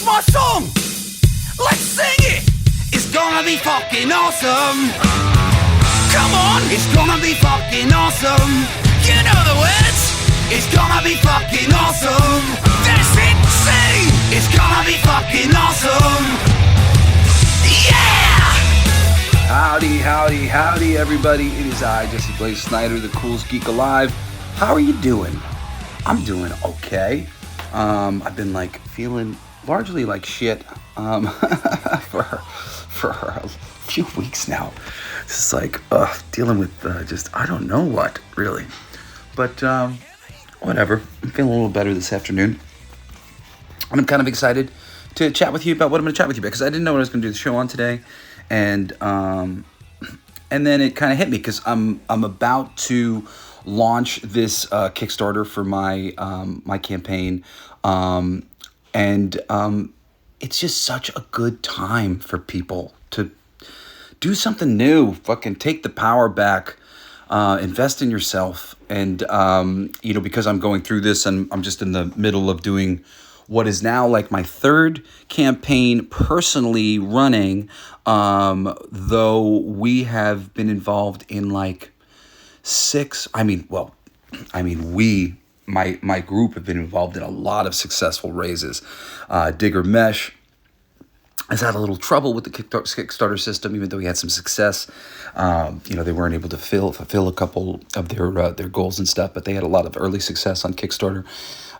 my song. Let's sing it. It's gonna be fucking awesome. Come on, it's gonna be fucking awesome. You know the words. It's gonna be fucking awesome. That's it, sing. It's gonna be fucking awesome. Yeah! Howdy, howdy, howdy, everybody. It is I, Jesse Blaze Snider, the Coolest Geek Alive. How are you doing? I'm doing okay. I've been feeling largely like shit for a few weeks now. It's just dealing with just I don't know what really, but whatever. I'm feeling a little better this afternoon. I'm kind of excited to chat with you about what I'm going to chat with you about because I didn't know what I was going to do the show on today, and then it kind of hit me because I'm about to launch this Kickstarter for my my campaign, and it's just such a good time for people to do something new, fucking take the power back, invest in yourself, and because I'm going through this and I'm just in the middle of doing what is now like my third campaign personally running, though we have been involved in my group have been involved in a lot of successful raises. Digger Mesh has had a little trouble with the Kickstarter system, even though we had some success. They weren't able to fulfill a couple of their goals and stuff, but they had a lot of early success on Kickstarter.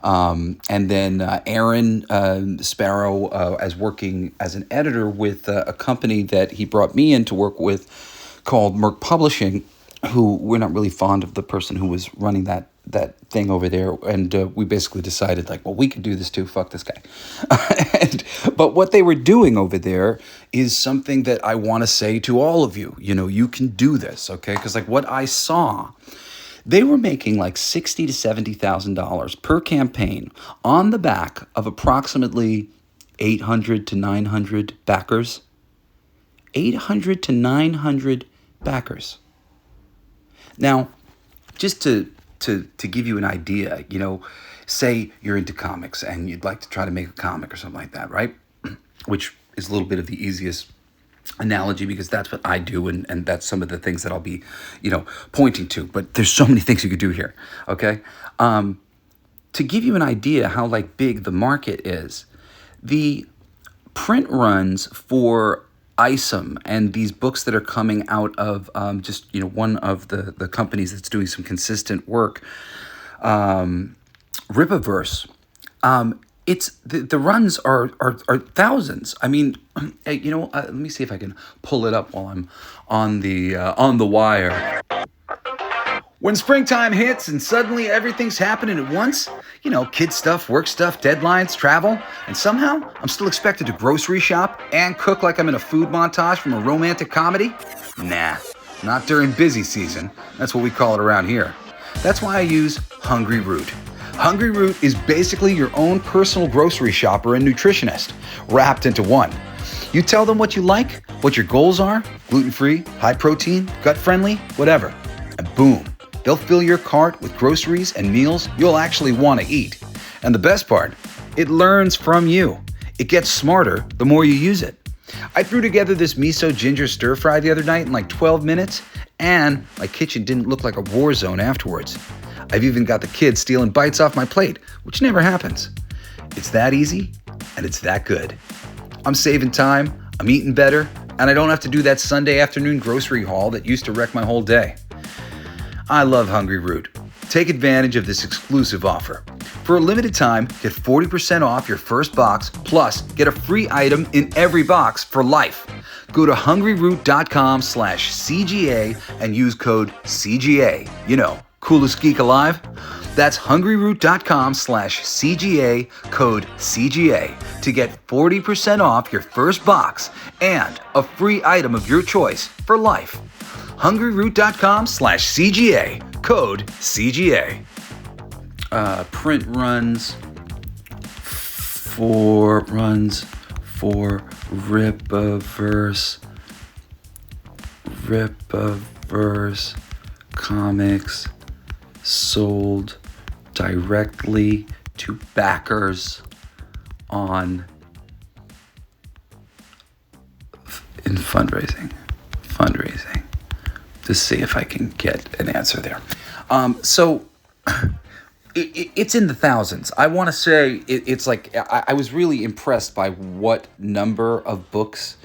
And then Aaron Sparrow as working as an editor with a company that he brought me in to work with called Merck Publishing, who we're not really fond of the person who was running that thing over there. And we basically decided we could do this too. Fuck this guy. But what they were doing over there is something that I want to say to all of you. You can do this, okay? Because what I saw, they were making $60,000 to $70,000 per campaign on the back of approximately 800 to 900 backers. 800 to 900 backers. Now, just to give you an idea, say you're into comics and you'd like to try to make a comic or something like that, right? Which is a little bit of the easiest analogy because that's what I do and that's some of the things that I'll be, pointing to. But there's so many things you could do here, okay? To give you an idea how big the market is, the print runs for ISOM and these books that are coming out of one of the companies that's doing some consistent work, Rippaverse. It's the runs are thousands. I mean, let me see if I can pull it up while I'm on the wire. When springtime hits and suddenly everything's happening at once, kid stuff, work stuff, deadlines, travel, and somehow I'm still expected to grocery shop and cook like I'm in a food montage from a romantic comedy? Nah, not during busy season. That's what we call it around here. That's why I use Hungry Root. Hungry Root is basically your own personal grocery shopper and nutritionist, wrapped into one. You tell them what you like, what your goals are, gluten-free, high protein, gut-friendly, whatever, and boom. They'll fill your cart with groceries and meals you'll actually want to eat. And the best part, it learns from you. It gets smarter the more you use it. I threw together this miso ginger stir fry the other night in 12 minutes, and my kitchen didn't look like a war zone afterwards. I've even got the kids stealing bites off my plate, which never happens. It's that easy, and it's that good. I'm saving time, I'm eating better, and I don't have to do that Sunday afternoon grocery haul that used to wreck my whole day. I love Hungry Root. Take advantage of this exclusive offer. For a limited time, get 40% off your first box, plus get a free item in every box for life. Go to hungryroot.com/CGA and use code CGA. Coolest Geek Alive. That's hungryroot.com/CGA, code CGA, to get 40% off your first box and a free item of your choice for life. hungryroot.com/CGA, code CGA. Print runs for Rippaverse comics sold directly to backers on in fundraising? To see if I can get an answer there. So it's in the thousands. I want to say it's like I was really impressed by what number of books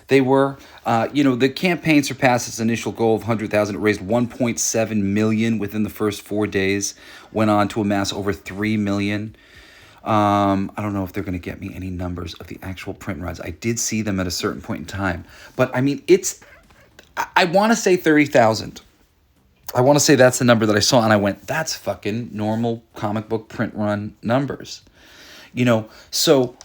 they were. The campaign surpassed its initial goal of 100,000. It raised 1.7 million within the first 4 days. Went on to amass over 3 million. I don't know if they're going to get me any numbers of the actual print runs. I did see them at a certain point in time, but I mean, I want to say 30,000. I want to say that's the number that I saw, and I went, that's fucking normal comic book print run numbers. So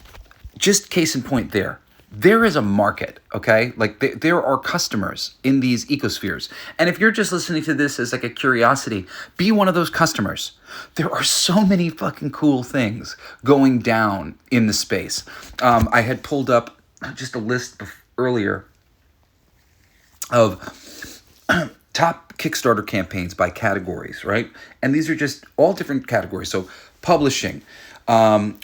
just case in point there. There is a market, okay? Like, there are customers in these ecospheres. And if you're just listening to this as like a curiosity, be one of those customers. There are so many fucking cool things going down in the space. I had pulled up just a list earlier of top Kickstarter campaigns by categories, right? And these are just all different categories. So publishing,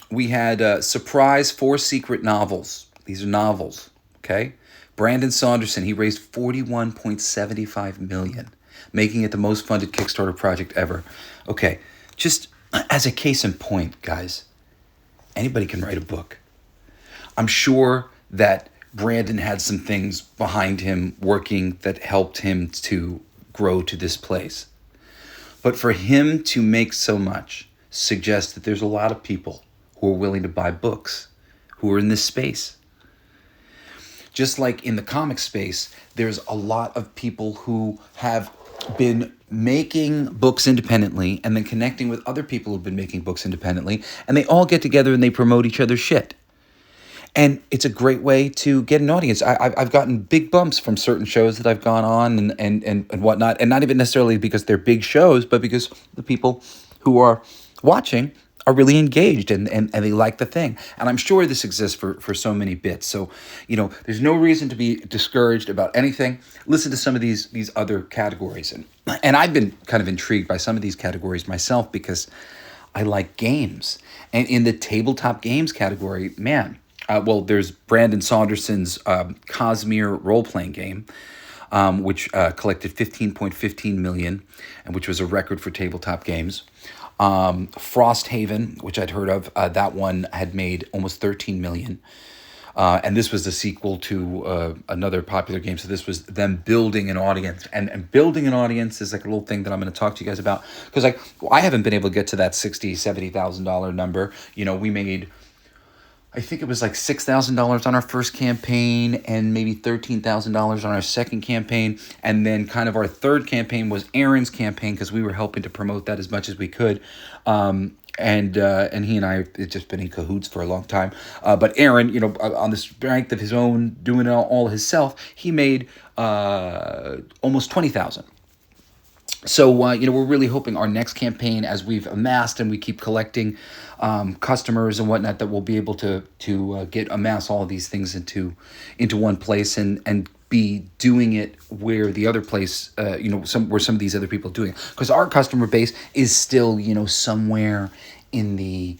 we had Surprise 4 Secret Novels. These are novels, okay? Brandon Saunderson, he raised $41.75 million, making it the most funded Kickstarter project ever. Okay, just as a case in point, guys, anybody can write a book. I'm sure that Brandon had some things behind him working that helped him to grow to this place. But for him to make so much suggests that there's a lot of people who are willing to buy books, who are in this space. Just like in the comic space, there's a lot of people who have been making books independently and then connecting with other people who've been making books independently, and they all get together and they promote each other's shit. And it's a great way to get an audience. I've gotten big bumps from certain shows that I've gone on and whatnot, and not even necessarily because they're big shows, but because the people who are watching are really engaged and they like the thing. And I'm sure this exists for so many bits. So, there's no reason to be discouraged about anything. Listen to some of these other categories. And I've been kind of intrigued by some of these categories myself because I like games. And in the tabletop games category, man, there's Brandon Saunderson's Cosmere role-playing game, which collected 15.15 million, and which was a record for tabletop games. Frosthaven, which I'd heard of, that one had made almost 13 million. And this was the sequel to another popular game. So this was them building an audience. And building an audience is like a little thing that I'm going to talk to you guys about. Because I haven't been able to get to that $60,000, $70,000 number. We made, I think it was like $6,000 on our first campaign and maybe $13,000 on our second campaign. And then kind of our third campaign was Aaron's campaign because we were helping to promote that as much as we could. And he and I have just been in cahoots for a long time. But Aaron, on the strength of his own, doing it all himself, he made almost 20,000. So, we're really hoping our next campaign, as we've amassed and we keep collecting customers and whatnot, that we'll be able to amass all of these things into one place and be doing it where the other place, where some of these other people are doing it. Because our customer base is still, somewhere in the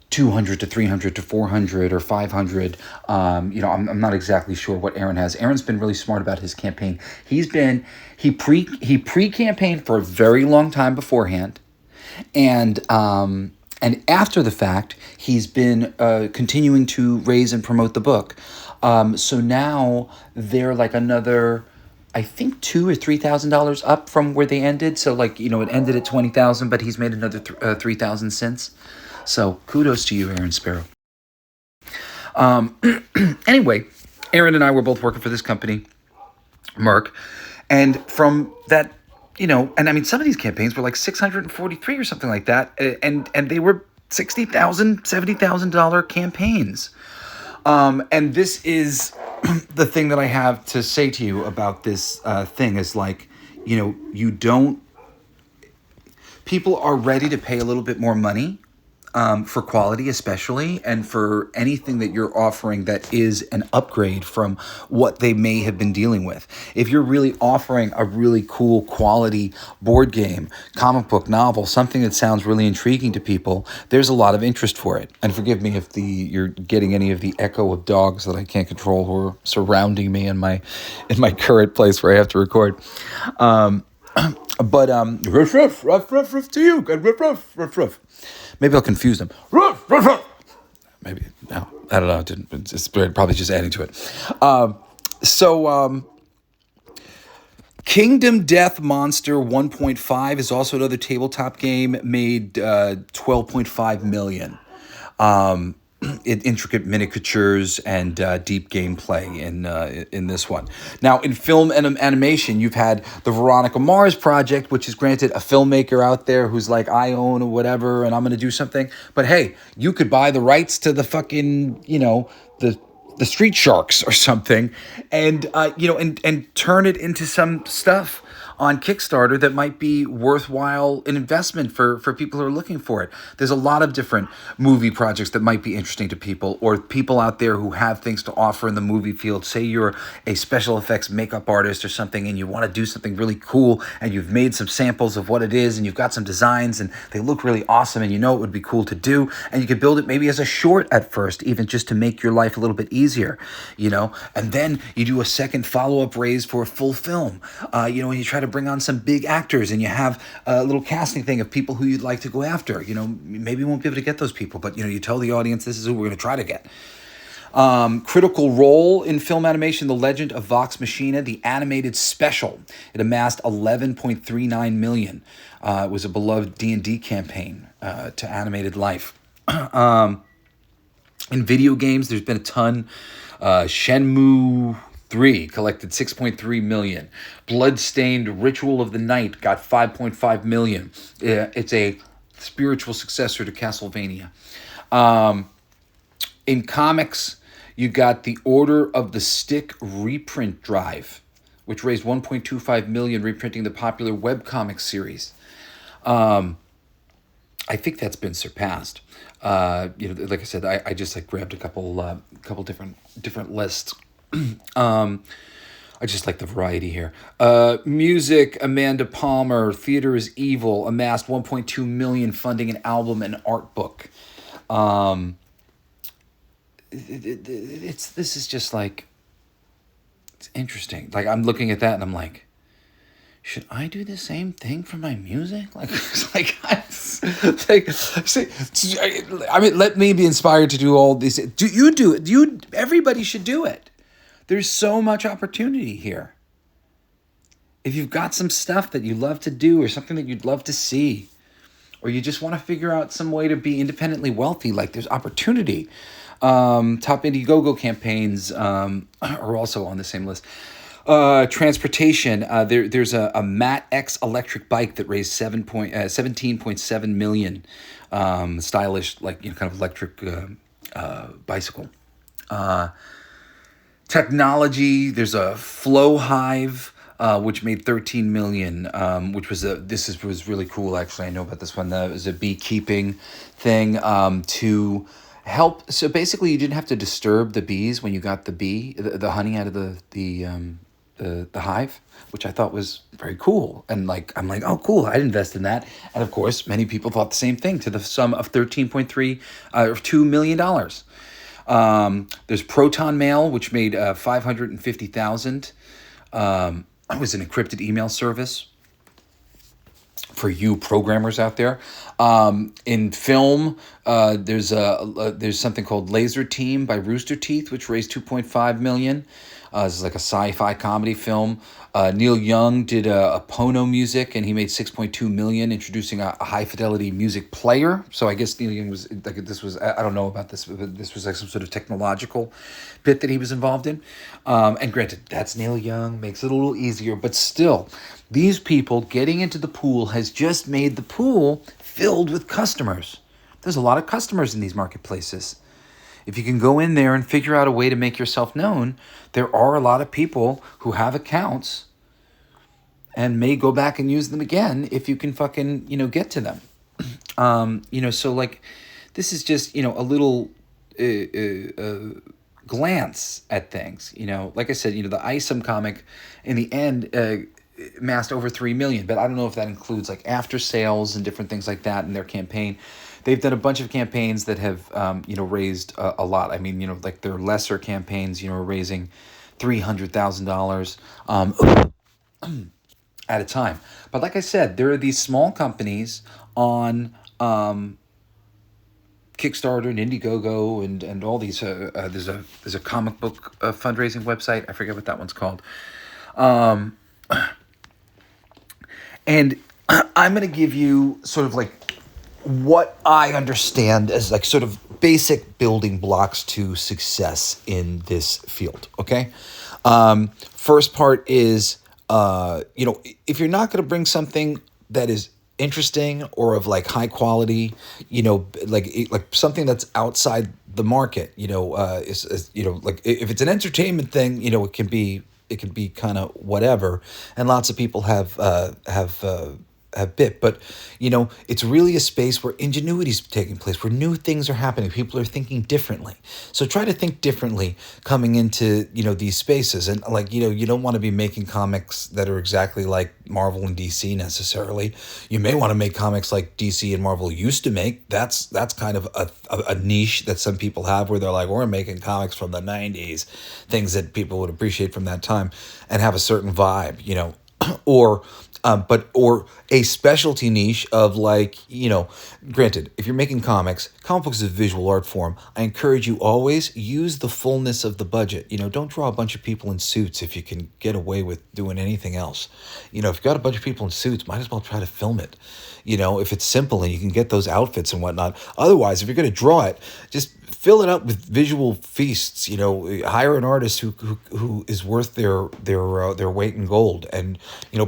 200 to 300 to 400 or 500. I'm not exactly sure what Aaron has. Aaron's been really smart about his campaign. He pre-campaigned for a very long time beforehand. And after the fact, he's been continuing to raise and promote the book. So now they're like another, I think $2,000 or $3,000 up from where they ended. So it ended at 20,000, but he's made another 3,000 since. So kudos to you, Aaron Sparrow. Anyway, Aaron and I were both working for this company, Merck, and from that, and I mean, some of these campaigns were like 643 or something like that, and they were $60,000, $70,000 campaigns. And this is the thing that I have to say to you about this thing is people are ready to pay a little bit more money for quality especially, and for anything that you're offering that is an upgrade from what they may have been dealing with. If you're really offering a really cool quality board game, comic book, novel, something that sounds really intriguing to people, there's a lot of interest for it. And forgive me if you're getting any of the echo of dogs that I can't control who are surrounding me in my current place where I have to record. But ruff ruff ruff ruff ruff to you, good ruff ruff ruff ruff. Maybe I'll confuse them. Ruff ruff ruff. Maybe no, I don't know. It didn't. It's probably just adding to it. Kingdom Death Monster 1.5 is also another tabletop game. Made 12.5 million. Intricate miniatures and deep gameplay in this one. Now, in film and animation, you've had the Veronica Mars project, which is granted a filmmaker out there who's like, I own or whatever, and I'm going to do something. But hey, you could buy the rights to the fucking, the Street Sharks or something, and and turn it into some stuff on Kickstarter that might be worthwhile an investment for people who are looking for it. There's a lot of different movie projects that might be interesting to people, or people out there who have things to offer in the movie field. Say you're a special effects makeup artist or something, and you want to do something really cool, and you've made some samples of what it is, and you've got some designs, and they look really awesome, and you know it would be cool to do, and you could build it maybe as a short at first, even just to make your life a little bit easier, and then you do a second follow-up raise for a full film, and you try to bring on some big actors, and you have a little casting thing of people who you'd like to go after. Maybe you won't be able to get those people, but you tell the audience this is who we're going to try to get. Critical Role in film animation: The Legend of Vox Machina, the animated special. It amassed 11.39 million. It was a beloved D&D campaign to animated life. In video games, there's been a ton. Shenmue 3 collected 6.3 million. Bloodstained Ritual of the Night got 5.5 million. It's a spiritual successor to Castlevania. In comics, you got the Order of the Stick reprint drive, which raised 1.25 million, reprinting the popular webcomic series. I think that's been surpassed. Like I said, I just grabbed a couple different lists. I just like the variety here. Music: Amanda Palmer, Theater is Evil, amassed 1.2 million, funding an album and art book. This is just it's interesting. I'm looking at that and I'm like, should I do the same thing for my music? Let me be inspired to do all these. Do you do it? Everybody should do it. There's so much opportunity here. If you've got some stuff that you love to do, or something that you'd love to see, or you just want to figure out some way to be independently wealthy, there's opportunity. Top IndieGoGo campaigns are also on the same list. Transportation. There's a Matt X electric bike that raised 17.7 million. Stylish, kind of electric bicycle. Technology. There's a Flow Hive, which made 13 million. Which was was really cool. Actually, I know about this one. It was a beekeeping thing to help. So basically, you didn't have to disturb the bees when you got the honey out of the hive, which I thought was very cool. And I'm like, oh, cool, I'd invest in that. And of course, many people thought the same thing, to the sum of $2 million. There's Proton Mail, which made 550,000. It was an encrypted email service for you programmers out there. In film, there's something called Laser Team by Rooster Teeth, which raised 2.5 million. This is a sci-fi comedy film. Neil Young did a Pono music, and he made 6.2 million, introducing a high-fidelity music player. So I guess Neil Young was I don't know about this, but this was some sort of technological bit that he was involved in. And granted, that's Neil Young, makes it a little easier, but still, these people getting into the pool has just made the pool filled with customers. There's a lot of customers in these marketplaces. If you can go in there and figure out a way to make yourself known, there are a lot of people who have accounts and may go back and use them again if you can fucking, get to them. So this is just, a little glance at things. Like I said, the Isom comic in the end amassed over 3 million, but I don't know if that includes like after sales and different things like that in their campaign. They've done a bunch of campaigns that have raised a lot. I mean, like their lesser campaigns, are raising $300,000 at a time. But like I said, there are these small companies on Kickstarter and IndieGoGo and all these. There's a comic book fundraising website. I forget what that one's called. And I'm going to give you sort of like what I understand as like sort of basic building blocks to success in this field. Okay. First part is, if you're not going to bring something that is interesting or of like high quality, like something that's outside the market, is like if it's an entertainment thing, it can be kind of whatever, and lots of people have bit, but it's really a space where ingenuity is taking place, where new things are happening, people are thinking differently. So try to think differently coming into these spaces, and like you don't want to be making comics that are exactly like Marvel and DC necessarily. You may want to make comics like DC and Marvel used to make. That's kind of a niche that some people have, where they're like, we're making comics from the 90s, things that people would appreciate from that time and have a certain vibe, or a specialty niche of like, granted, if you're making comic books is a visual art form. I encourage you always use the fullness of the budget. Don't draw a bunch of people in suits if you can get away with doing anything else. If you've got a bunch of people in suits, might as well try to film it. If it's simple and you can get those outfits and whatnot. Otherwise, if you're going to draw it, just fill it up with visual feasts. Hire an artist who is worth their weight in gold, and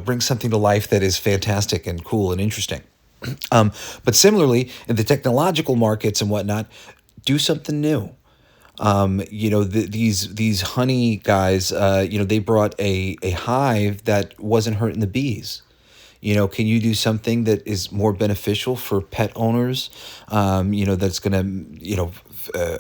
bring something to life that is fantastic and cool and interesting. But similarly, in the technological markets and whatnot, do something new. These honey guys, they brought a hive that wasn't hurting the bees. Can you do something that is more beneficial for pet owners? That's going to,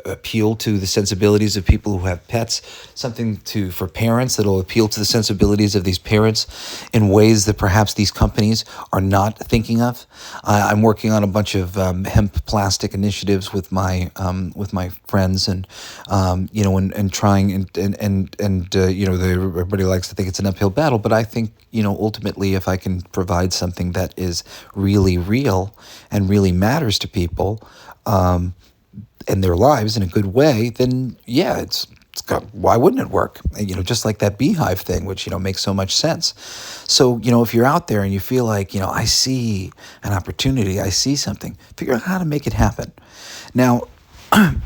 appeal to the sensibilities of people who have pets, something for parents that'll appeal to the sensibilities of these parents in ways that perhaps these companies are not thinking of. I'm working on a bunch of hemp plastic initiatives with my friends, and and trying and everybody likes to think it's an uphill battle, but I think ultimately if I can provide something that is really real and really matters to people, and their lives in a good way, then yeah, it's got, why wouldn't it work? Just like that beehive thing, which makes so much sense. So if you're out there and you feel like I see an opportunity, I see something, figure out how to make it happen. Now,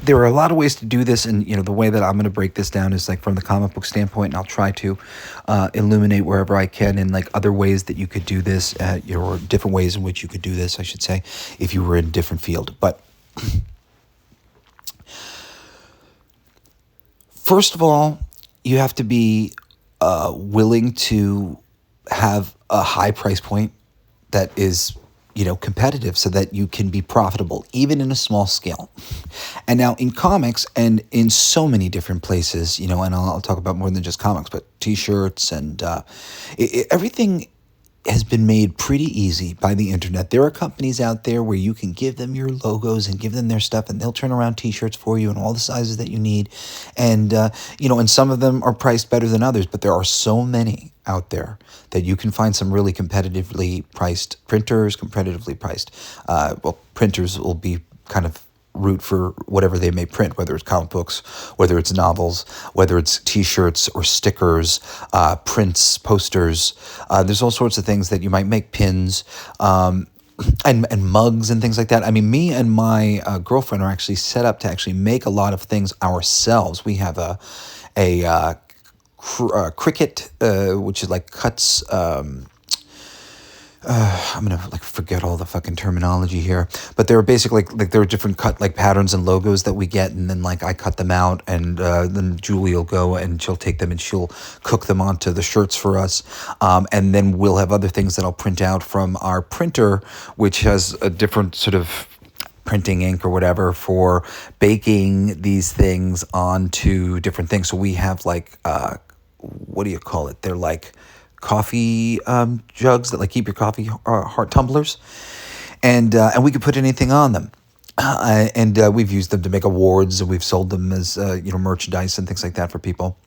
there are a lot of ways to do this, and the way that I'm going to break this down is like from the comic book standpoint, and I'll try to illuminate wherever I can in like other ways that you could do this, or different ways in which you could do this, I should say, if you were in a different field. But first of all, you have to be willing to have a high price point that is, competitive, so that you can be profitable, even in a small scale. And now in comics and in so many different places, and I'll talk about more than just comics, but T-shirts and everything has been made pretty easy by the internet. There are companies out there where you can give them your logos and give them their stuff, and they'll turn around T-shirts for you in all the sizes that you need. And, and some of them are priced better than others, but there are so many out there that you can find some really competitively priced printers, printers will be kind of root for whatever they may print, whether it's comic books, whether it's novels, whether it's T-shirts or stickers, prints, posters. There's all sorts of things that you might make, pins, and mugs and things like that. I mean, me and my girlfriend are actually set up to actually make a lot of things ourselves. We have a Cricut, which is like cuts. I'm gonna forget all the fucking terminology here, but there are basically like there are different cut patterns and logos that we get, and then I cut them out, and then Julie will go and she'll take them and she'll cook them onto the shirts for us, and then we'll have other things that I'll print out from our printer, which has a different sort of printing ink or whatever for baking these things onto different things. So we have like, what do you call it? They're like coffee jugs that like keep your coffee hot tumblers, and we could put anything on them. And we've used them to make awards, and we've sold them as merchandise and things like that for people.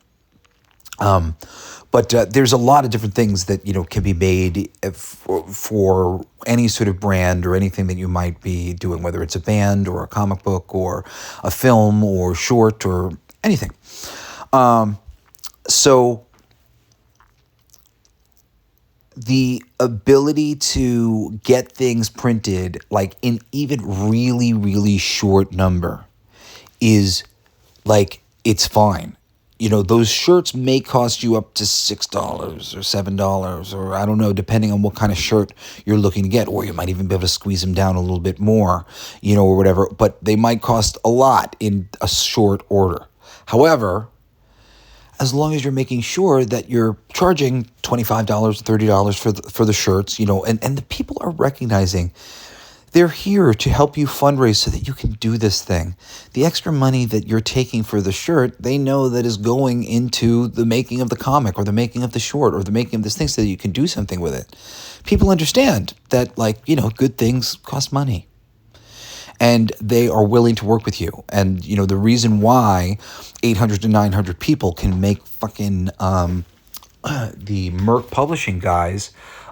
But there's a lot of different things that can be made for any sort of brand or anything that you might be doing, whether it's a band or a comic book or a film or short or anything. So the ability to get things printed like in even really, really short number is like, it's fine. Those shirts may cost you up to $6 or $7, or I don't know, depending on what kind of shirt you're looking to get, or you might even be able to squeeze them down a little bit more, or whatever, but they might cost a lot in a short order. However, as long as you're making sure that you're charging $25, $30 for the shirts, and the people are recognizing they're here to help you fundraise so that you can do this thing. The extra money that you're taking for the shirt, they know that is going into the making of the comic or the making of the short or the making of this thing so that you can do something with it. People understand that, good things cost money. And they are willing to work with you. And, the reason why 800 to 900 people can make fucking the Merc Publishing guys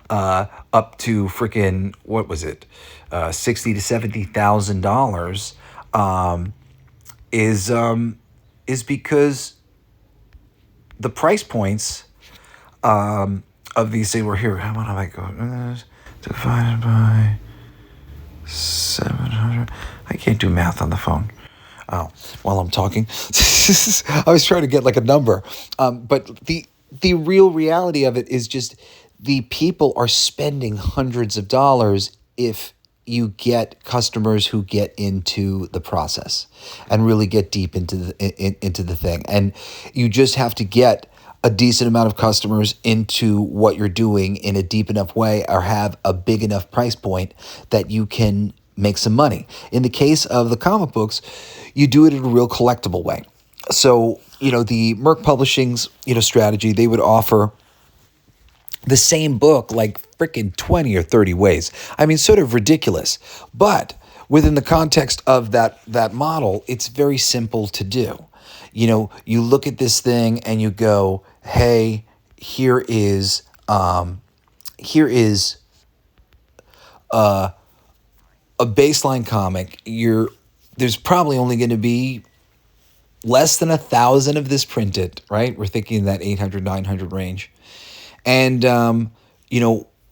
up to freaking, what was it, $60,000 to $70,000 is because the price points of these things were here. How much have I got? Divided by 700. I can't do math on the phone. Oh, while I'm talking, I was trying to get like a number. But the real reality of it is just the people are spending hundreds of dollars if you get customers who get into the process and really get deep into the thing. And you just have to get a decent amount of customers into what you're doing in a deep enough way, or have a big enough price point that you can make some money. In the case of the comic books, you do it in a real collectible way. So, the Merc Publishing's, strategy, they would offer the same book like freaking 20 or 30 ways. I mean, sort of ridiculous. But within the context of that model, it's very simple to do. You look at this thing and you go, hey, here is a baseline comic. There's probably only going to be less than 1,000 of this printed, right? We're thinking that 800, 900 range. And,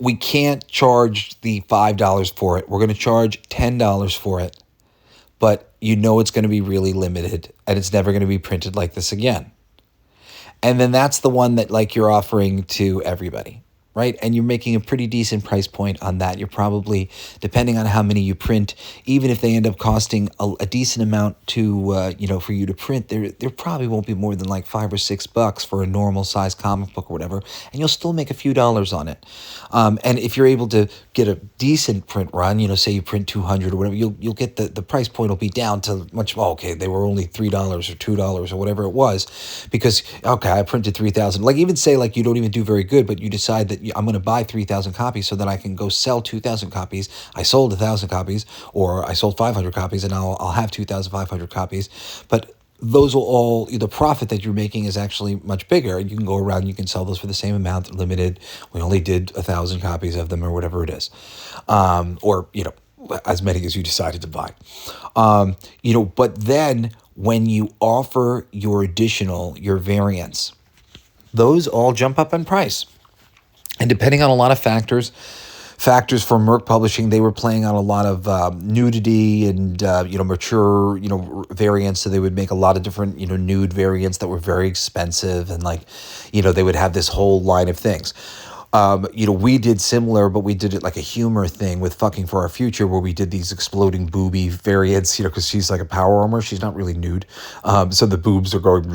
we can't charge the $5 for it. We're going to charge $10 for it. But it's going to be really limited, and it's never going to be printed like this again. And then that's the one that you're offering to everybody, right? And you're making a pretty decent price point on that. You're probably, depending on how many you print, even if they end up costing a decent amount to, for you to print, there probably won't be more than like $5 or $6 for a normal size comic book or whatever, and you'll still make a few dollars on it. And if you're able to get a decent print run, say you print 200 or whatever, you'll get the price point will be down to they were only $3 or $2 or whatever it was, because, I printed 3,000. Like, even say you don't even do very good, but you decide that I'm going to buy 3,000 copies so that I can go sell 2,000 copies. I sold 1,000 copies, or I sold 500 copies, and I'll have 2,500 copies. But those will all, the profit that you're making is actually much bigger. You can go around, you can sell those for the same amount, limited. We only did 1,000 copies of them, or whatever it is. Or, as many as you decided to buy. But then when you offer your variants, those all jump up in price. And depending on a lot of factors for Merc Publishing, they were playing on a lot of nudity and mature variants. So they would make a lot of different nude variants that were very expensive, and they would have this whole line of things. We did similar, but we did it like a humor thing with Fucking for Our Future, where we did these exploding boobie variants, because she's like a power armor. She's not really nude. So the boobs are going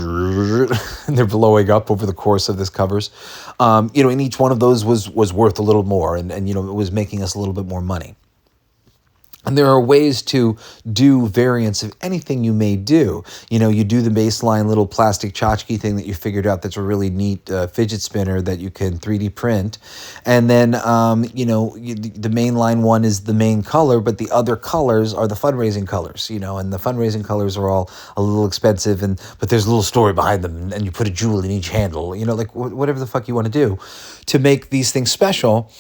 and they're blowing up over the course of this covers. And each one of those was worth a little more, and it was making us a little bit more money. And there are ways to do variants of anything you may do. You do the baseline little plastic tchotchke thing that you figured out that's a really neat fidget spinner that you can 3D print. And then, the mainline one is the main color, but the other colors are the fundraising colors, and the fundraising colors are all a little expensive, but there's a little story behind them, and you put a jewel in each handle, like whatever the fuck you want to do to make these things special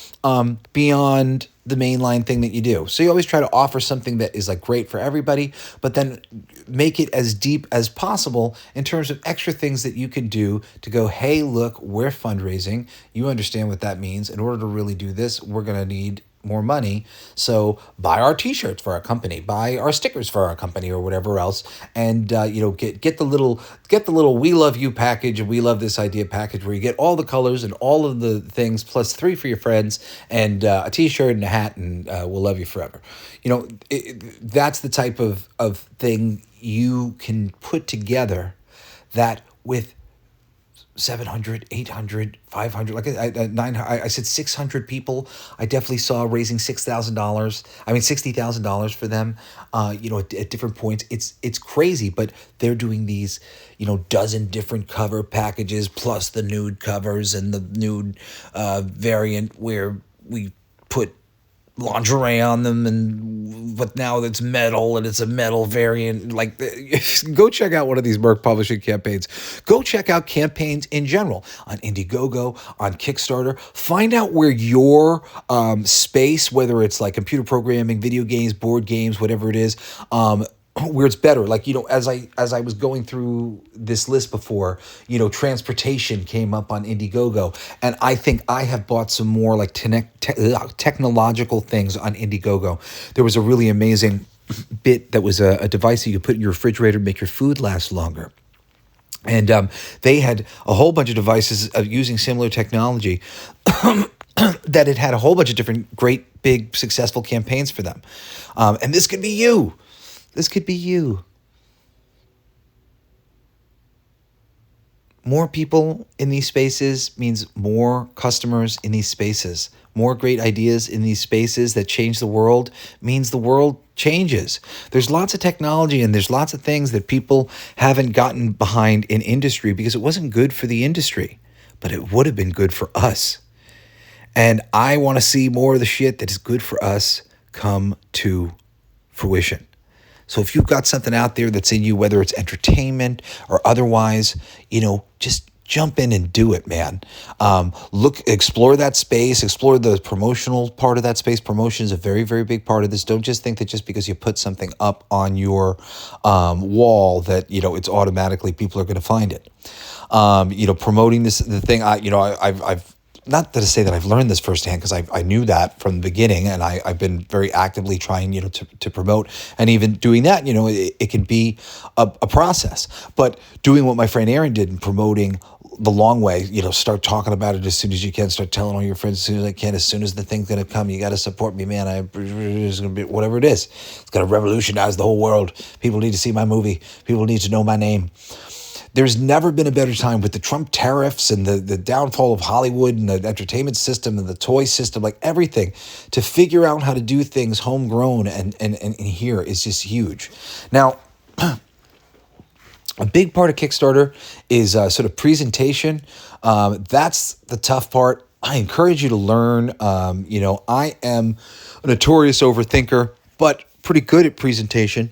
beyond the mainline thing that you do. So you always try to offer something that is like great for everybody, but then make it as deep as possible in terms of extra things that you can do to go, hey, look, we're fundraising. You understand what that means. In order to really do this, we're going to need more money. So buy our t-shirts for our company, buy our stickers for our company or whatever else. And, get the little we love you package and we love this idea package where you get all the colors and all of the things plus 3 for your friends and a t-shirt and a hat and we'll love you forever. That's the type of thing you can put together that with 700, 800, 500, like 900, I said 600 people. I definitely saw raising $60,000 for them, at different points. It's crazy, but they're doing these, dozen different cover packages plus the nude covers and the nude variant where we put lingerie on them, but now it's metal and it's a metal variant. Like, go check out one of these Merc publishing campaigns. Go check out campaigns in general on IndieGoGo, on Kickstarter. Find out where your space, whether it's like computer programming, video games, board games, whatever it is, where it's better. Like, as I was going through this list before, transportation came up on IndieGoGo, and I think I have bought some more like technological things on IndieGoGo. There was a really amazing bit that was a device that you put in your refrigerator to make your food last longer. And they had a whole bunch of devices of using similar technology that it had a whole bunch of different great, big, successful campaigns for them. And this could be you. This could be you. More people in these spaces means more customers in these spaces. More great ideas in these spaces that change the world means the world changes. There's lots of technology and there's lots of things that people haven't gotten behind in industry because it wasn't good for the industry, but it would have been good for us. And I want to see more of the shit that is good for us come to fruition. So if you've got something out there that's in you, whether it's entertainment or otherwise, just jump in and do it, man. Explore that space, explore the promotional part of that space. Promotion is a very, very big part of this. Don't just think that just because you put something up on your wall that, it's automatically people are going to find it. Promoting the thing, I've not to say that I've learned this firsthand because I knew that from the beginning, and I've been very actively trying, to promote, and even doing that, it can be a process. But doing what my friend Aaron did and promoting the long way, start talking about it as soon as you can, start telling all your friends as soon as I can, as soon as the thing's going to come, you got to support me, man. It's going to be whatever it is. It's going to revolutionize the whole world. People need to see my movie. People need to know my name. There's never been a better time with the Trump tariffs and the downfall of Hollywood and the entertainment system and the toy system, like everything, to figure out how to do things homegrown and here is just huge. Now, a big part of Kickstarter is sort of presentation. That's the tough part. I encourage you to learn. I am a notorious overthinker, but pretty good at presentation.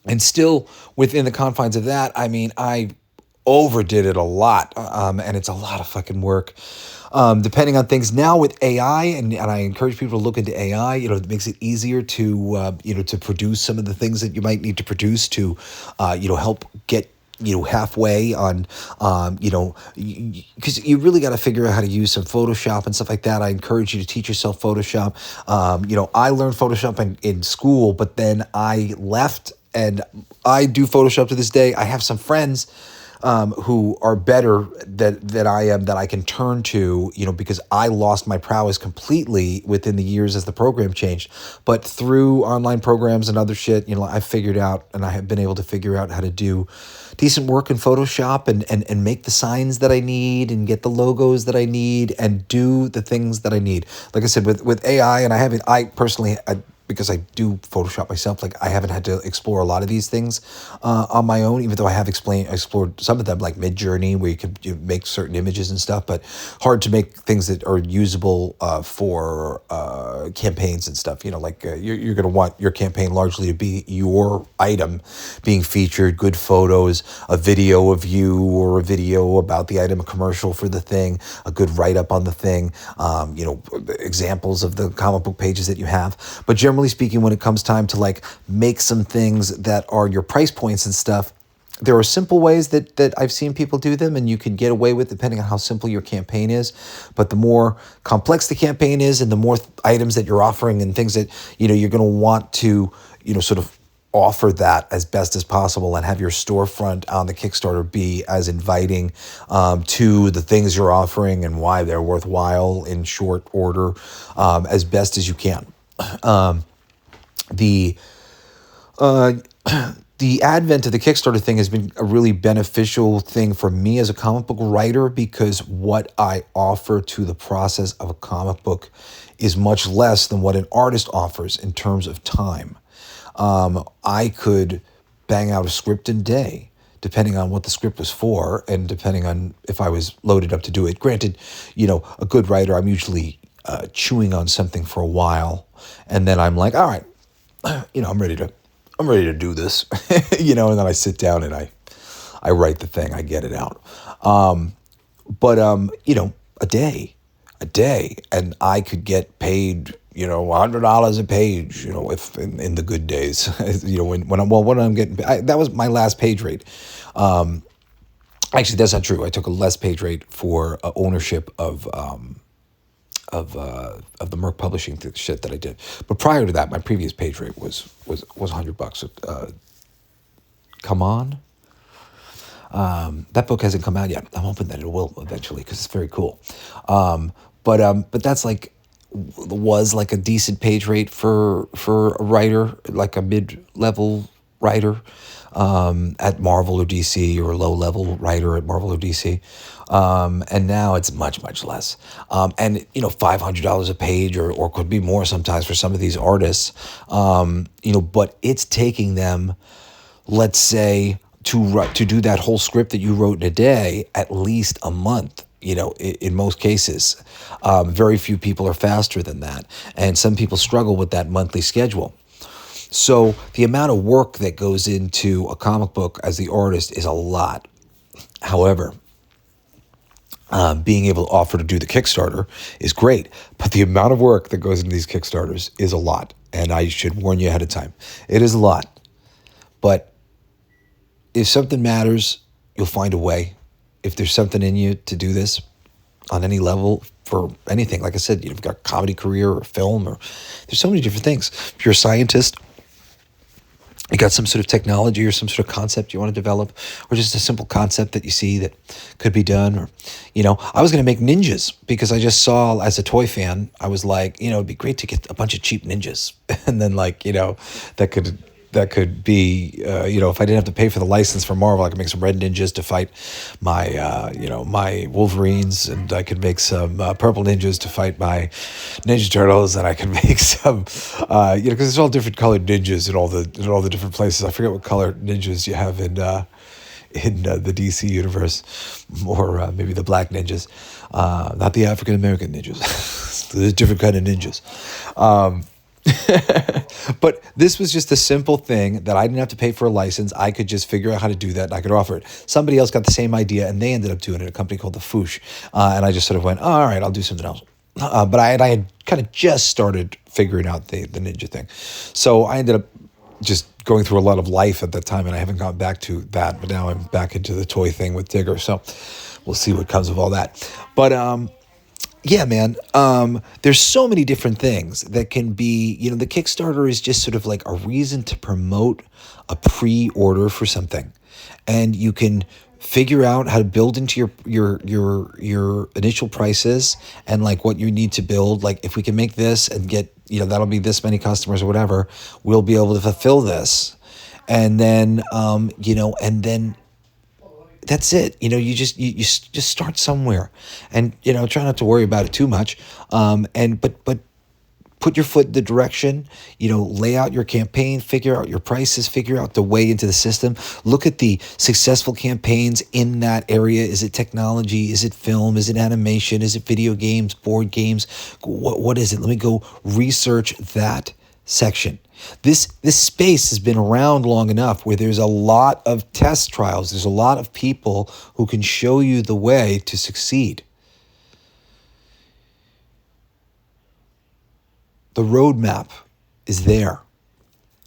And still within the confines of that, I overdid it a lot. And it's a lot of fucking work. Depending on things now with AI, and I encourage people to look into AI, it makes it easier to, to produce some of the things that you might need to produce to, help get, halfway on, because you really got to figure out how to use some Photoshop and stuff like that. I encourage you to teach yourself Photoshop. I learned Photoshop in school, but then I left. And I do Photoshop to this day. I have some friends who are better than I am that I can turn to, because I lost my prowess completely within the years as the program changed. But through online programs and other shit, I figured out, and I have been able to figure out how to do decent work in Photoshop and make the signs that I need and get the logos that I need and do the things that I need. Like I said, with AI, and I personally because I do Photoshop myself, like I haven't had to explore a lot of these things on my own, even though I have explored some of them, like Midjourney, where you make certain images and stuff, but hard to make things that are usable for campaigns and stuff. Like you're going to want your campaign largely to be your item being featured, good photos, a video of you or a video about the item, a commercial for the thing, a good write-up on the thing, examples of the comic book pages that you have. But generally speaking, when it comes time to like make some things that are your price points and stuff, there are simple ways that I've seen people do them, and you can get away with depending on how simple your campaign is. But the more complex the campaign is, and the more items that you're offering and things that you're going to want to sort of offer that as best as possible, and have your storefront on the Kickstarter be as inviting to the things you're offering and why they're worthwhile in short order as best as you can. The advent of the Kickstarter thing has been a really beneficial thing for me as a comic book writer, because what I offer to the process of a comic book is much less than what an artist offers in terms of time. I could bang out a script in a day, depending on what the script was for, and depending on if I was loaded up to do it. Granted, a good writer, I'm usually chewing on something for a while, and then I'm like, all right, I'm ready to do this, and then I sit down and I write the thing, I get it out. But a day, and I could get paid, $100 a page, if in the good days, when I'm getting, that was my last page rate. Actually, that's not true. I took a less page rate for ownership of the Merc Publishing shit that I did. But prior to that, my previous page rate was $100. Come on. That book hasn't come out yet. I'm hoping that it will eventually, because it's very cool. But that's was like a decent page rate for a writer, like a mid-level writer at Marvel or DC, or a low-level writer at Marvel or DC. And now it's much, much less. And $500 a page, or could be more sometimes for some of these artists. But it's taking them, let's say, to do that whole script that you wrote in a day, at least a month. In most cases, very few people are faster than that. And some people struggle with that monthly schedule. So the amount of work that goes into a comic book as the artist is a lot. However, being able to offer to do the Kickstarter is great, but the amount of work that goes into these Kickstarters is a lot. And I should warn you ahead of time. It is a lot. But if something matters, you'll find a way. If there's something in you to do this on any level for anything, like I said, you've got a comedy career or film, or there's so many different things. If you're a scientist, you got some sort of technology or some sort of concept you want to develop, or just a simple concept that you see that could be done. Or, I was going to make ninjas because I just saw, as a toy fan, I was like, it'd be great to get a bunch of cheap ninjas. And then that could be, if I didn't have to pay for the license for Marvel, I could make some red ninjas to fight my Wolverines, and I could make some purple ninjas to fight my Ninja Turtles, and I could make some, because it's all different colored ninjas in all the different places. I forget what color ninjas you have in the DC universe, or maybe the black ninjas, not the African American ninjas. There's a different kind of ninjas. But this was just a simple thing that I didn't have to pay for a license. I could just figure out how to do that, and I could offer it. Somebody else got the same idea, and they ended up doing it, a company called The Foosh. And I just sort of went, all right, I'll do something else. But I had kind of just started figuring out the ninja thing. So I ended up just going through a lot of life at that time, and I haven't gone back to that. But now I'm back into the toy thing with Digger. So we'll see what comes of all that. But yeah, man, there's so many different things that can be, the Kickstarter is just sort of like a reason to promote a pre-order for something. And you can figure out how to build into your initial prices, and like what you need to build. Like, if we can make this and get, that'll be this many customers or whatever, we'll be able to fulfill this. And then, and then that's it. You just start somewhere, and try not to worry about it too much. But put your foot in the direction, lay out your campaign, figure out your prices, figure out the way into the system. Look at the successful campaigns in that area. Is it technology? Is it film? Is it animation? Is it video games, board games? What is it? Let me go research that section. This space has been around long enough where there's a lot of test trials. There's a lot of people who can show you the way to succeed. The roadmap is there.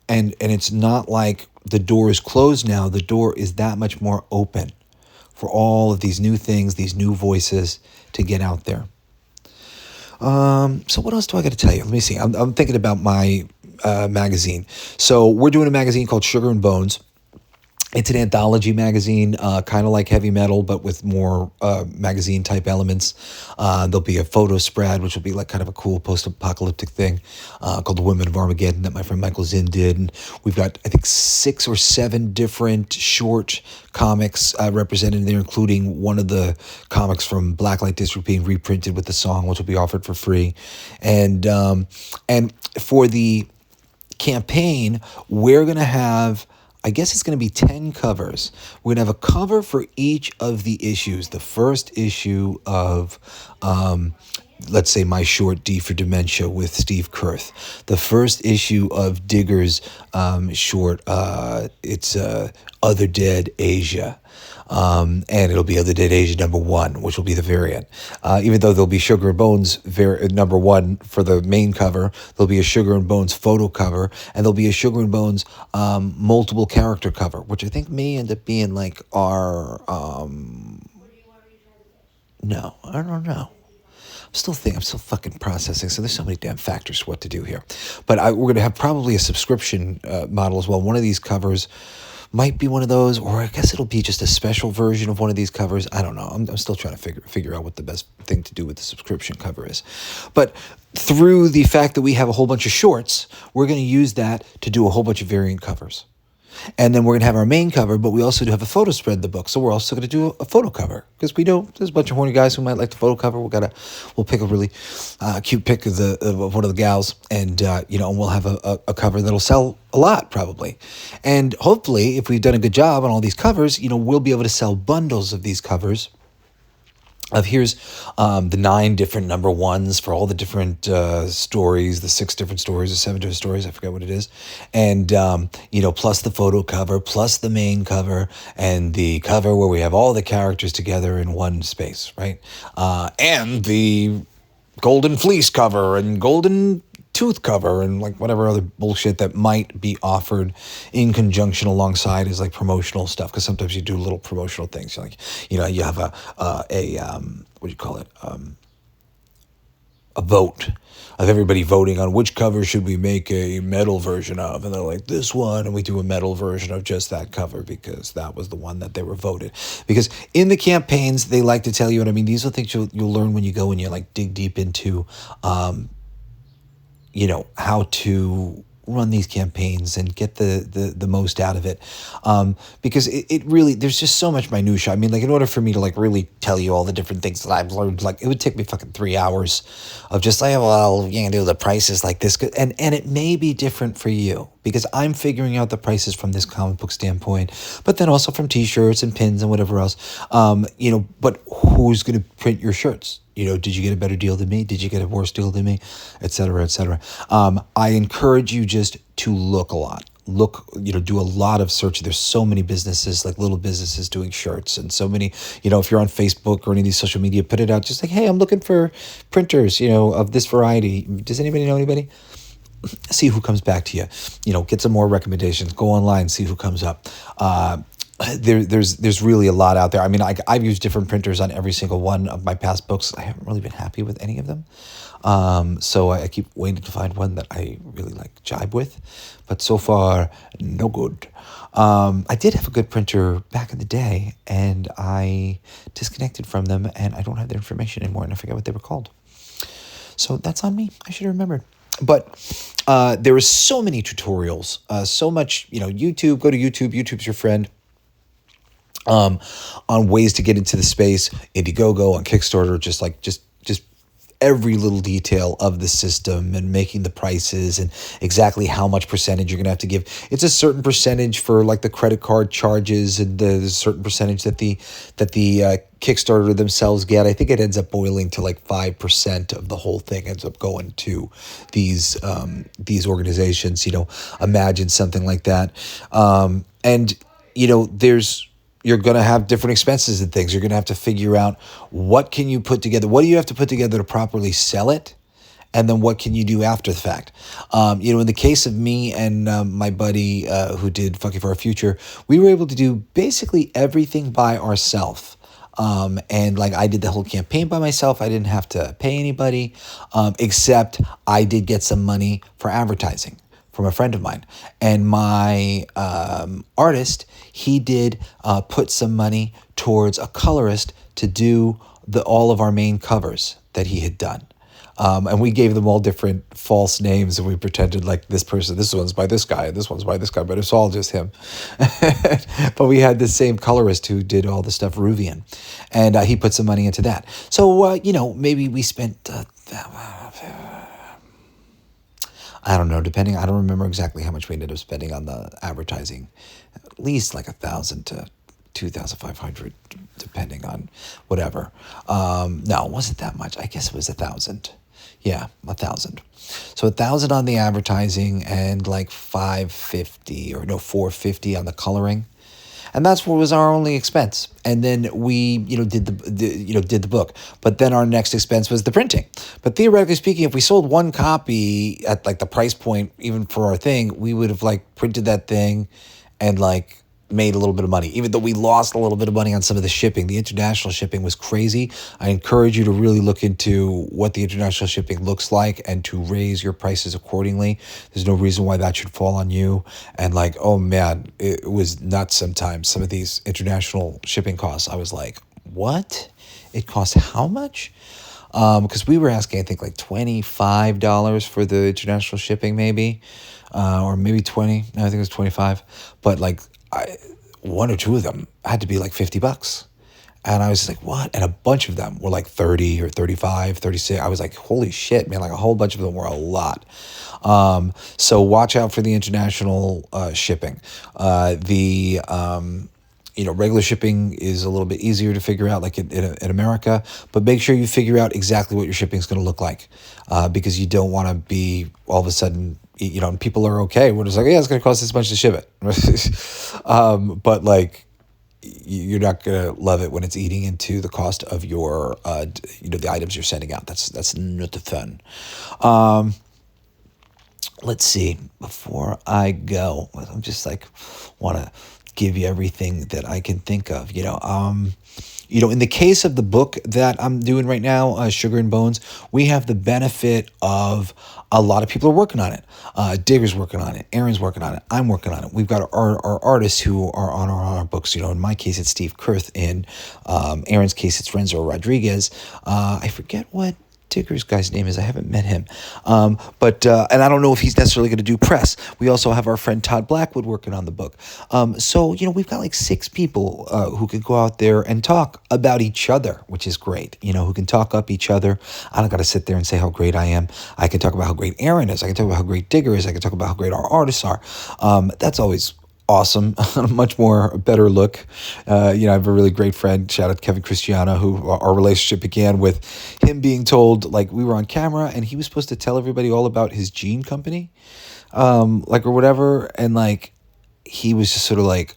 And it's not like the door is closed now. The door is that much more open for all of these new things, these new voices to get out there. So what else do I got to tell you? Let me see. I'm thinking about my magazine. So we're doing a magazine called Sugar and Bones. It's an anthology magazine, kind of like Heavy Metal, but with more magazine type elements. There'll be a photo spread, which will be like kind of a cool post-apocalyptic thing called The Women of Armageddon that my friend Michael Zinn did. And we've got, I think, 6 or 7 different short comics represented in there, including one of the comics from Blacklight District being reprinted with the song, which will be offered for free. And for the campaign, we're going to have, I guess it's going to be 10 covers. We're going to have a cover for each of the issues. The first issue of, let's say, my short D for Dementia with Steve Kurth. The first issue of Digger's short, it's Other Dead Asia. And it'll be Other Dead Asia #1, which will be the variant. Even though there'll be Sugar and Bones #1 for the main cover, there'll be a Sugar and Bones photo cover, and there'll be a Sugar and Bones multiple character cover, which I think may end up being like our. No, I don't know. I'm still fucking processing. So there's so many damn factors for what to do here. But we're going to have probably a subscription model as well. One of these covers might be one of those, or I guess it'll be just a special version of one of these covers. I don't know. I'm still trying to figure out what the best thing to do with the subscription cover is. But through the fact that we have a whole bunch of shorts, we're going to use that to do a whole bunch of variant covers. And then we're going to have our main cover, but we also do have a photo spread in the book. So we're also going to do a photo cover because we know there's a bunch of horny guys who might like the photo cover. We'll pick a really cute pic of one of the gals, and and we'll have a cover that'll sell a lot probably. And hopefully, if we've done a good job on all these covers, we'll be able to sell bundles of these covers. Here's the 9 different #1s for all the different stories, the 6 different stories, the 7 different stories, I forget what it is. And, plus the photo cover, plus the main cover, and the cover where we have all the characters together in one space, right? And the Golden Fleece cover and Golden Tooth cover and like whatever other bullshit that might be offered in conjunction alongside is like promotional stuff, because sometimes you do little promotional things like you have a what do you call it, a vote of everybody voting on which cover should we make a metal version of, and they're like this one, and we do a metal version of just that cover because that was the one that they were voted. Because in the campaigns they like to tell you, and I mean these are things you'll learn when you go and you like dig deep into how to run these campaigns and get the most out of it. Because it really, there's just so much minutia. I mean, like in order for me to like really tell you all the different things that I've learned, like it would take me fucking 3 hours of just like, well, you can do the prices like this. And it may be different for you because I'm figuring out the prices from this comic book standpoint, but then also from t-shirts and pins and whatever else. But who's going to print your shirts? Did you get a better deal than me? Did you get a worse deal than me? Et cetera, et cetera. I encourage you just to look a lot. Do a lot of search. There's so many businesses, like little businesses doing shirts, and so many, if you're on Facebook or any of these social media, put it out just like, hey, I'm looking for printers, of this variety. Does anybody know anybody? See who comes back to you. Get some more recommendations. Go online, see who comes up. There's really a lot out there. I mean, I've used different printers on every single one of my past books. I haven't really been happy with any of them. So I keep waiting to find one that I really like jibe with, but so far, no good. I did have a good printer back in the day, and I disconnected from them, and I don't have their information anymore, and I forget what they were called. So that's on me. I should have remembered. But there are so many tutorials, so much, YouTube. Go to YouTube. YouTube's your friend. On ways to get into the space. IndieGoGo, on Kickstarter, just every little detail of the system and making the prices and exactly how much percentage you're going to have to give. It's a certain percentage for like the credit card charges, and there's a certain percentage that the Kickstarter themselves get. I think it ends up boiling to like 5% of the whole thing ends up going to these organizations. Imagine something like that, and you're going to have different expenses and things. You're going to have to figure out what can you put together. What do you have to put together to properly sell it? And then what can you do after the fact? In the case of me and my buddy who did Fucking for Our Future, we were able to do basically everything by ourselves. And like I did the whole campaign by myself. I didn't have to pay anybody, except I did get some money for advertising from a friend of mine. And my artist, he did put some money towards a colorist to do all of our main covers that he had done. And we gave them all different false names, and we pretended like this one's by this guy, this one's by this guy, but it's all just him. But we had the same colorist who did all the stuff, Ruvian, and he put some money into that. So, maybe we spent... I don't know, depending, I don't remember exactly how much we ended up spending on the advertising, at least like $1,000 to $2,500, depending on whatever. No, it wasn't that much. I guess it was 1,000. Yeah, 1,000. So 1,000 on the advertising and like $450 on the coloring. And that's what was our only expense. And then we, did the book. But then our next expense was the printing. But theoretically speaking, if we sold one copy at like the price point, even for our thing, we would have like printed that thing and like made a little bit of money, even though we lost a little bit of money on some of the shipping. The international shipping was crazy. I encourage you to really look into what the international shipping looks like and to raise your prices accordingly. There's no reason why that should fall on you. And like, oh man, it was nuts sometimes. Some of these international shipping costs, I was like, what? It costs how much? Because we were asking, I think, like $25 for the international shipping, maybe, or maybe 20. No, I think it was 25. But like, one or two of them had to be like $50. And I was just like, what? And a bunch of them were like 30 or 35, 36. I was like, holy shit, man, like a whole bunch of them were a lot. So watch out for the international shipping. Regular shipping is a little bit easier to figure out, like in America, but make sure you figure out exactly what your shipping is going to look like, because you don't want to be all of a sudden, people are okay. We're just like, yeah, it's going to cost this much to ship it. But like, you're not going to love it when it's eating into the cost of your, the items you're sending out. That's not the fun. Let's see, before I go, I'm just like, want to give you everything that I can think of, in the case of the book that I'm doing right now, Sugar and Bones, we have the benefit of a lot of people are working on it. Digger's working on it. Aaron's working on it. I'm working on it. We've got our artists who are on our books. In my case, it's Steve Kurth. In Aaron's case, it's Renzo Rodriguez. I forget what Digger's guy's name is. I haven't met him. But and I don't know if he's necessarily going to do press. We also have our friend Todd Blackwood working on the book. So, we've got like 6 people who can go out there and talk about each other, which is great. Who can talk up each other. I don't got to sit there and say how great I am. I can talk about how great Aaron is. I can talk about how great Digger is. I can talk about how great our artists are. That's always awesome. Much more better look. I have a really great friend, shout out Kevin Cristiano, who our relationship began with him being told, like, we were on camera and he was supposed to tell everybody all about his jean company, or whatever, and like he was just sort of like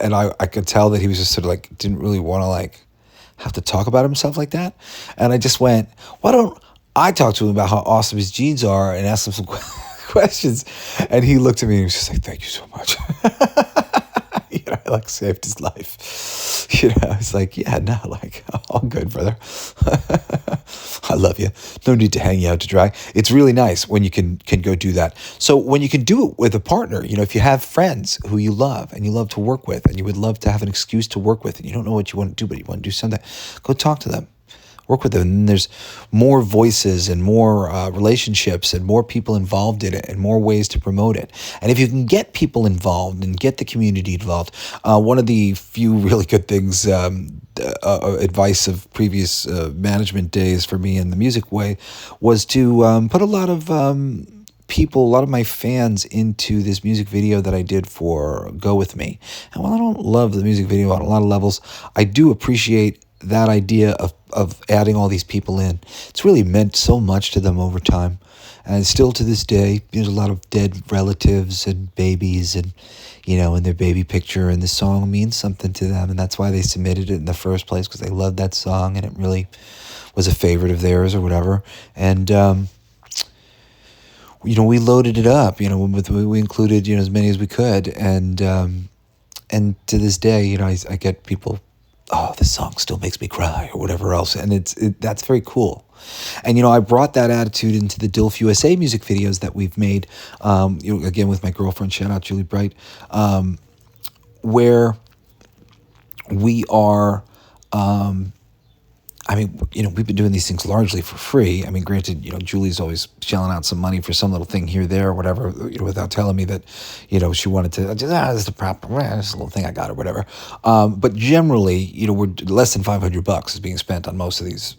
and I could tell that he was just sort of like didn't really want to like have to talk about himself like that. And I just went, why don't I talk to him about how awesome his jeans are and ask him some questions? And he looked at me and he was just like, thank you so much. I like saved his life. I was like, yeah, no, like, all good, brother. I love you. No need to hang you out to dry. It's really nice when you can go do that. So when you can do it with a partner, if you have friends who you love and you love to work with and you would love to have an excuse to work with and you don't know what you want to do, but you want to do something, go talk to them. Work with them. And there's more voices and more relationships and more people involved in it and more ways to promote it. And if you can get people involved and get the community involved, one of the few really good things that advice of previous management days for me in the music way was to put a lot of people, a lot of my fans into this music video that I did for Go With Me. And while I don't love the music video on a lot of levels, I do appreciate that idea of adding all these people in. It's really meant so much to them over time. And still to this day, there's a lot of dead relatives and babies and, in their baby picture. And the song means something to them. And that's why they submitted it in the first place, because they loved that song and it really was a favorite of theirs or whatever. And, we loaded it up, we included, as many as we could. And to this day, I get people, oh, this song still makes me cry or whatever else. And that's very cool. And, I brought that attitude into the DILF USA music videos that we've made, again, with my girlfriend, shout out Julie Bright, where we are, we've been doing these things largely for free. I mean, granted, Julie's always shelling out some money for some little thing here, there, or whatever, without telling me that, she wanted to, this is a prop, this is a little thing I got or whatever. But generally, we're less than $500 is being spent on most of these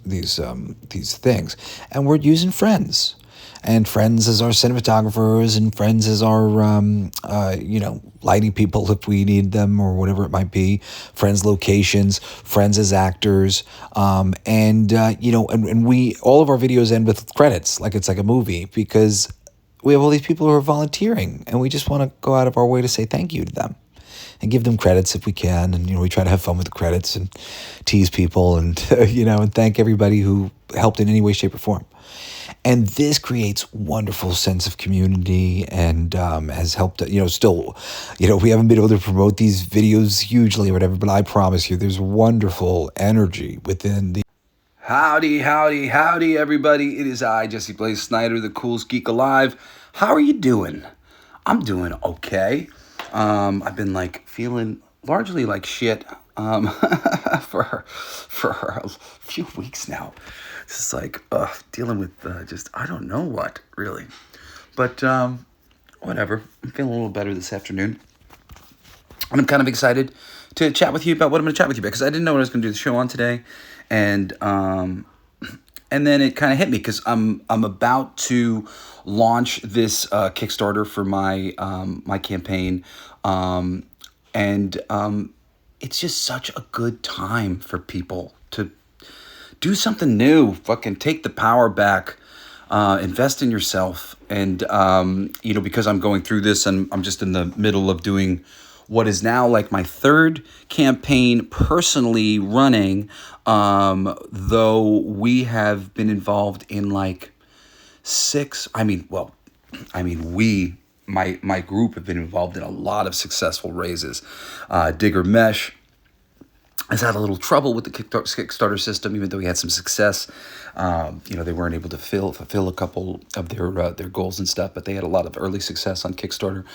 things. And we're using friends. And friends as our cinematographers, and friends as our, lighting people if we need them or whatever it might be. Friends locations, friends as actors, and we all of our videos end with credits, like it's like a movie, because we have all these people who are volunteering, and we just want to go out of our way to say thank you to them and give them credits if we can. And we try to have fun with the credits and tease people, and and thank everybody who helped in any way, shape, or form. And this creates wonderful sense of community and has helped, still, we haven't been able to promote these videos hugely or whatever, but I promise you there's wonderful energy within the... Howdy, everybody. It is I, Jesse Blaze Snider, the Coolest Geek Alive. How are you doing? I'm doing okay. I've been feeling largely like shit for a few weeks now. It's dealing with I don't know what, really. But whatever. I'm feeling a little better this afternoon. And I'm kind of excited to chat with you about what I'm going to chat with you about, because I didn't know what I was going to do the show on today. And then it kind of hit me, because I'm about to launch this Kickstarter for my my campaign. It's just such a good time for people to do something new, fucking take the power back, invest in yourself. And, because I'm going through this and I'm just in the middle of doing what is now my third campaign personally running, though we have been involved in my group have been involved in a lot of successful raises. Digger Mesh has had a little trouble with the Kickstarter system, even though we had some success. They weren't able to fulfill a couple of their goals and stuff, but they had a lot of early success on Kickstarter.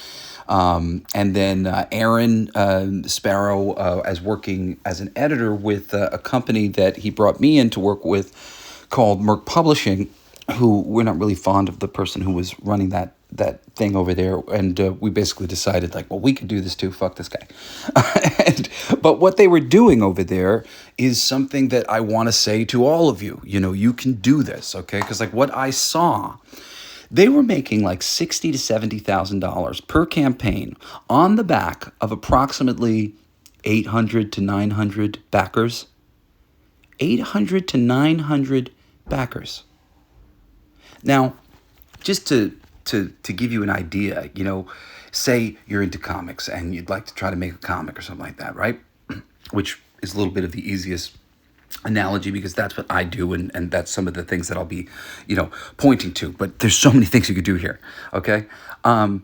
And then Aaron Sparrow as working as an editor with a company that he brought me in to work with called Merck Publishing, who we're not really fond of the person who was running that thing over there. And we basically decided we could do this too. Fuck this guy. But what they were doing over there is something that I want to say to all of you. You can do this, okay? Because what I saw, they were making $60,000 to $70,000 per campaign on the back of approximately 800 to 900 backers. 800 to 900 backers. Now, just to give you an idea, say you're into comics and you'd like to try to make a comic or something like that, right? Which is a little bit of the easiest analogy, because that's what I do, and that's some of the things that I'll be, pointing to. But there's so many things you could do here, okay? To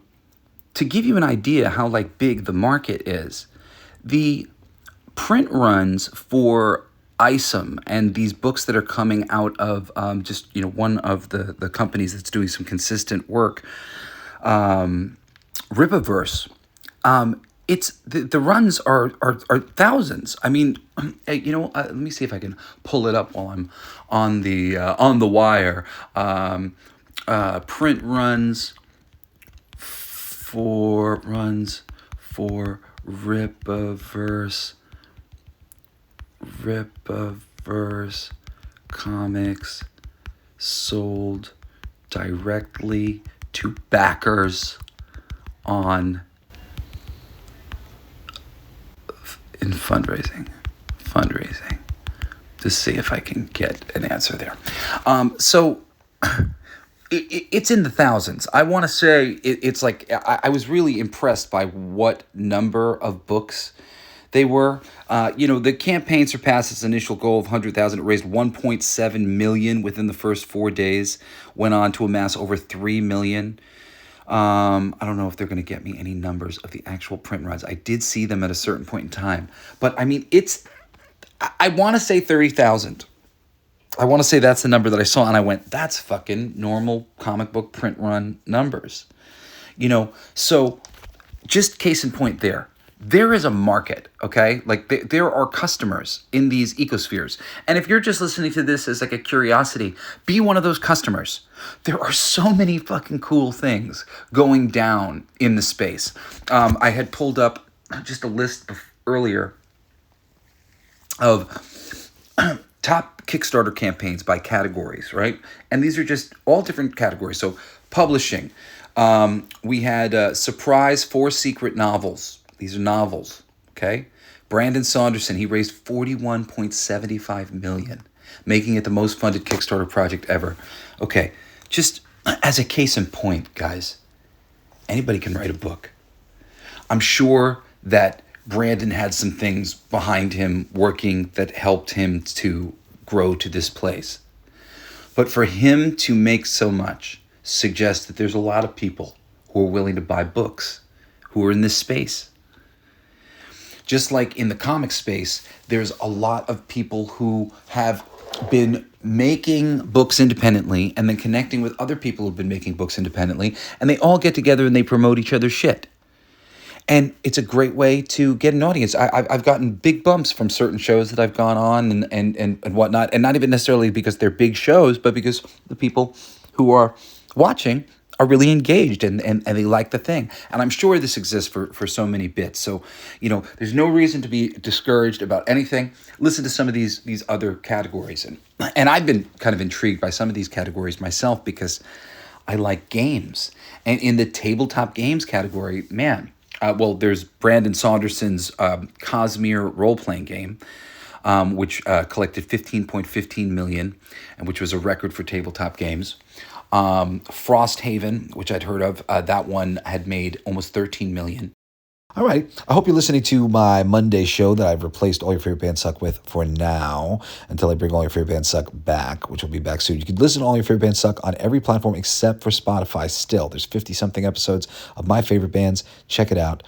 give you an idea how big the market is, the print runs for ISOM and these books that are coming out of one of the companies that's doing some consistent work, Ripaverse. It's the runs are thousands. I mean, let me see if I can pull it up while I'm on the wire. Print runs for Ripaverse. Rippaverse comics sold directly to backers in fundraising. To see if I can get an answer there. So it's in the thousands. I want to say it's like I was really impressed by what number of books they were. The campaign surpassed its initial goal of 100,000. It raised 1.7 million within the first 4 days. Went on to amass over 3 million. I don't know if they're going to get me any numbers of the actual print runs. I did see them at a certain point in time, but I mean, I want to say 30,000. I want to say that's the number that I saw, and I went, that's fucking normal comic book print run numbers. So just case in point there. There is a market, okay? Like there are customers in these ecospheres. And if you're just listening to this as like a curiosity, be one of those customers. There are so many fucking cool things going down in the space. I had pulled up just a list earlier of top Kickstarter campaigns by categories, right? And these are just all different categories. So publishing, we had Surprise 4 Secret Novels. These are novels, okay? Brandon Saunderson, he raised $41.75 million, making it the most funded Kickstarter project ever. Okay, just as a case in point, guys, anybody can write a book. I'm sure that Brandon had some things behind him working that helped him to grow to this place. But for him to make so much suggests that there's a lot of people who are willing to buy books, who are in this space. Just like in the comic space, there's a lot of people who have been making books independently and then connecting with other people who've been making books independently, and they all get together and they promote each other's shit. And it's a great way to get an audience. I've gotten big bumps from certain shows that I've gone on and whatnot, and not even necessarily because they're big shows, but because the people who are watching are really engaged and they like the thing. And I'm sure this exists for so many bits. So, there's no reason to be discouraged about anything. Listen to some of these other categories. And I've been kind of intrigued by some of these categories myself because I like games. And in the tabletop games category, man, there's Brandon Saunderson's Cosmere role-playing game, which collected 15.15 million, and which was a record for tabletop games. Frosthaven, which I'd heard of, that one had made almost 13 million. All right. I hope you're listening to my Monday show that I've replaced All Your Favorite Bands Suck with for now until I bring All Your Favorite Bands Suck back, which will be back soon. You can listen to All Your Favorite Bands Suck on every platform except for Spotify still. There's 50-something episodes of my favorite bands. Check it out.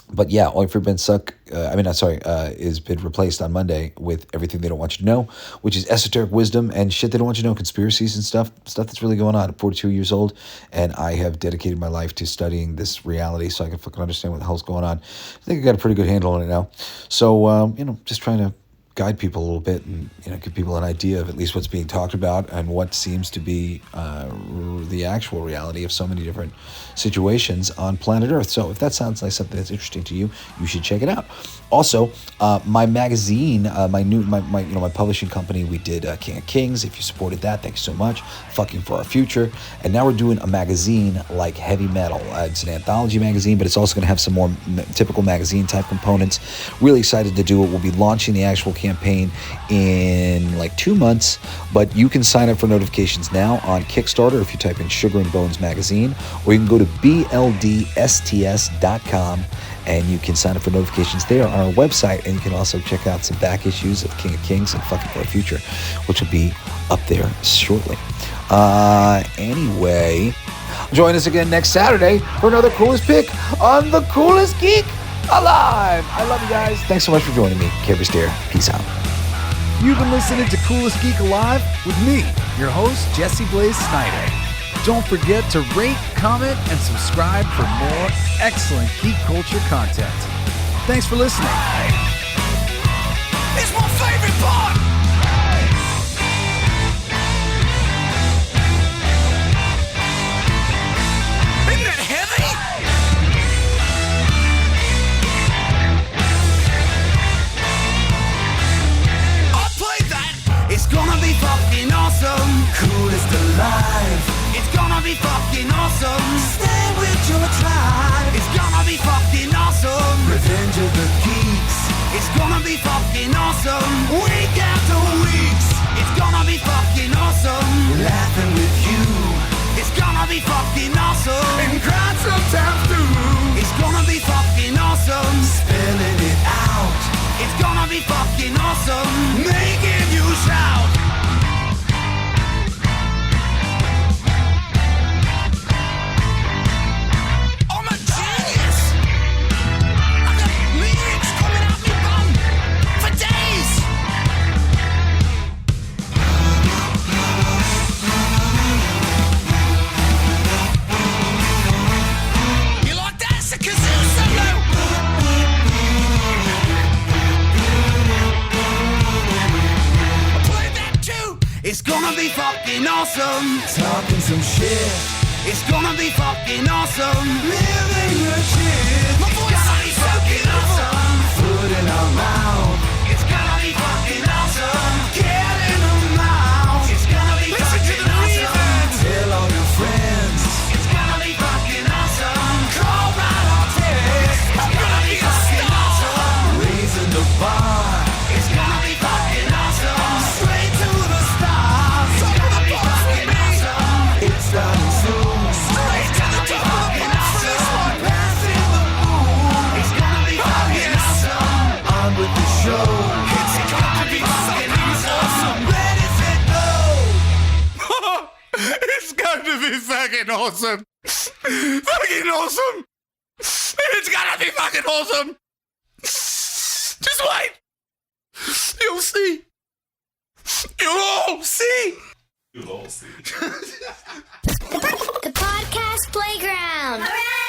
But yeah, All Your Favorite Bands Suck, is been replaced on Monday with Everything They Don't Want You to Know, which is esoteric wisdom and shit they don't want you to know, conspiracies and stuff that's really going on. I'm 42 years old, and I have dedicated my life to studying this reality so I can fucking understand what the hell's going on. I think I got a pretty good handle on it now. So, just trying to guide people a little bit and give people an idea of at least what's being talked about and what seems to be the actual reality of so many different situations on planet Earth. So if that sounds like something that's interesting to you, you should check it out. Also, my magazine, my publishing company, we did King of Kings. If you supported that, thank you so much. Fucking for Our Future. And now we're doing a magazine like Heavy Metal. It's an anthology magazine, but it's also going to have some more typical magazine type components. Really excited to do it. We'll be launching the actual campaign in like 2 months, but you can sign up for notifications now on Kickstarter if you type in Sugar and Bones Magazine, or you can go to bldsts.com and you can sign up for notifications there on our website, and you can also check out some back issues of King of Kings and Fucking for Our Future, which will be up there shortly. Anyway, join us again next Saturday for another Coolest Pick on the Coolest Geek Alive. I love you guys. Thanks so much for joining me. Care Steer. Peace out. You've been listening to Coolest Geek Alive with me, your host, Jesse Blaze Snider. Don't forget to rate, comment, and subscribe for more excellent geek culture content. Thanks for listening. It's my favorite part! Isn't that heavy? fucking awesome. Week after weeks, it's gonna be fucking awesome. Laughing with you, it's gonna be fucking awesome. And crying sometimes too, it's gonna be fucking awesome. Spelling it out, it's gonna be fucking awesome. Making you shout. I'm a genius. I got lyrics coming out my bum for days. You like that? It's a kazoo solo. I play that too. It's gonna be fucking awesome. Talking some shit. It's gonna be fucking awesome. Living the shit. My voice is fucking awesome. Food in our mouth. It's gonna be fucking awesome. Get in the mouth. It's gonna be fucking awesome. Tell all your friends. It's gonna be fucking awesome. Call right on text. It's gonna be fucking awesome. Raising the bar. It's gonna be fucking awesome. Straight to the stars. It's gonna be fucking awesome. It's starting soon. Straight to the top of the awesome. Passing the moon. It's gonna be fucking awesome. On with the show. It's gonna be fucking awesome. Ready, set, go. It's going to be fucking awesome. Fucking awesome. It's gonna be fucking awesome. Just wait. You'll see. You'll all see. The podcast playground. Hooray!